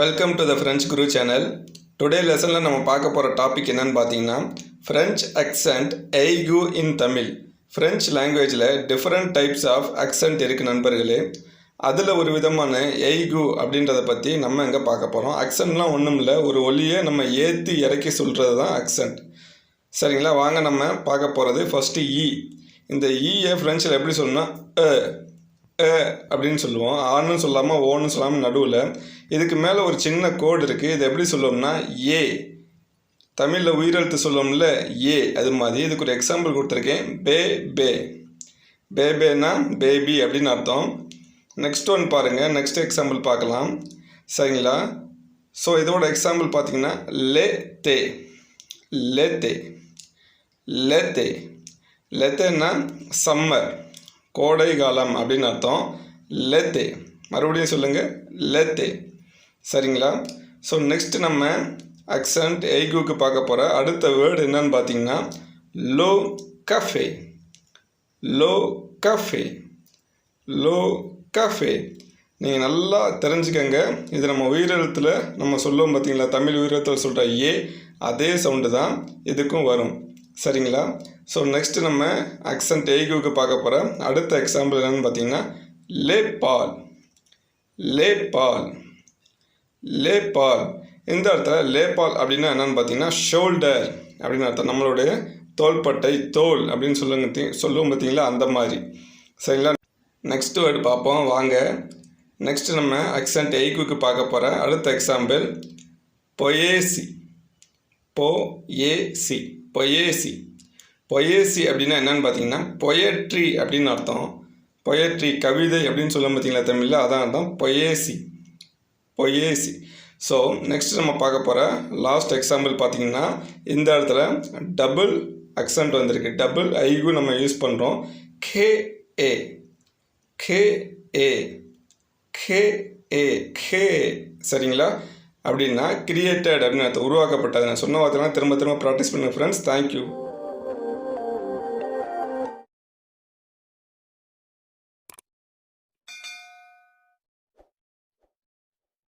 Welcome to the French Guru channel. Today lesson la நம்ம பார்க்க போற டாபிக் என்னன்னு பாத்தீங்கன்னா French accent AIGU in Tamil. French languageல different types of accent இருக்கு நண்பர்களே. அதுல ஒரு விதமான AIGU அப்படின்றத பத்தி நம்ம எங்க பார்க்க போறோம். accentலாம் ஒண்ணும் இல்ல, ஒரு ஒலியை நம்ம ஏத்தி இறக்கி சொல்றது தான் accent. சரிங்களா, வாங்க நம்ம பார்க்க போறது ஃபர்ஸ்ட் E. இந்த E பிரெஞ்சில் எப்படி சொல்லணும்னா அப்படின்னு சொல்லுவோம். ஆன்னு சொல்லாமல் ஓன்னு சொல்லாமல் நடுவில் இதுக்கு மேலே ஒரு சின்ன கோடு இருக்குது. இது எப்படி சொல்லுவோம்னா ஏ. தமிழில் உயிரெழுத்து சொல்லுவோம்ல ஏ, அது மாதிரி இதுக்கு ஒரு எக்ஸாம்பிள் கொடுத்துருக்கேன். பே பேபேனா பேபி அப்படின்னு அர்த்தம். நெக்ஸ்ட் ஒன் பாருங்கள், நெக்ஸ்ட் எக்ஸாம்பிள் பார்க்கலாம். சரிங்களா, ஸோ இதோட எக்ஸாம்பிள் பார்த்தீங்கன்னா லேத்தே லேத்தேன்னா சம்மர், கோடை காலம் அப்படின்னு அர்த்தம். லேத்தே, மறுபடியும் சொல்லுங்கள் லேத்தே. சரிங்களா, ஸோ நெக்ஸ்ட் நம்ம அக்சென்ட் AIGUக்கு பார்க்க போகிற அடுத்த வேர்டு என்னன்னு பார்த்தீங்கன்னா லோ கஃபே. நீங்கள் நல்லா தெரிஞ்சுக்கங்க, இது நம்ம உயிரெழுத்தில் நம்ம சொல்லுவோம் பார்த்தீங்களா, தமிழ் உயிரெழுத்தில் சொல்கிற ஏ அதே சவுண்டு தான் இதுக்கும் வரும். சரிங்களா, ஸோ நெக்ஸ்ட் நம்ம அக்சென்ட் AIGUக்கு பார்க்க போகிற அடுத்த எக்ஸாம்பிள் என்னென்னு பார்த்தீங்கன்னா லேபால். இந்த இடத்துல லேபால் அப்படின்னா என்னென்னு பார்த்தீங்கன்னா ஷோல்டர் அப்படின்னு அர்த்தம். நம்மளுடைய தோள்பட்டை, தோல் அப்படின்னு சொல்லுவோம் பார்த்தீங்களா, அந்த மாதிரி. சரிங்களா, நெக்ஸ்ட் வேர்டு பார்ப்போம் வாங்க. நெக்ஸ்ட் நம்ம அக்சென்ட் AIGUக்கு பார்க்க போகிற அடுத்த எக்ஸாம்பிள் பொயேசி அப்படின்னா என்னன்னு பார்த்தீங்கன்னா பொயட்ரி அப்படின்னு அர்த்தம். பொயட்ரி கவிதை அப்படின்னு சொல்ல பார்த்தீங்களா தமிழில், அதான் அர்த்தம் பொயேசி. ஸோ நெக்ஸ்ட் நம்ம பார்க்க போகிற லாஸ்ட் எக்ஸாம்பிள் பார்த்தீங்கன்னா இந்த இடத்துல டபுள் அக்சென்ட் வந்திருக்கு. டபுள் AIGU நம்ம யூஸ் பண்ணுறோம். கே. சரிங்களா, அப்படின்னா கிரியேட்டட் அப்படின்னு அர்த்தம், உருவாக்கப்பட்டது. நான் சொன்ன வார்த்தைலாம் திரும்ப ப்ராக்டிஸ் பண்ணுங்கள் ஃப்ரெண்ட்ஸ். தேங்க்யூ.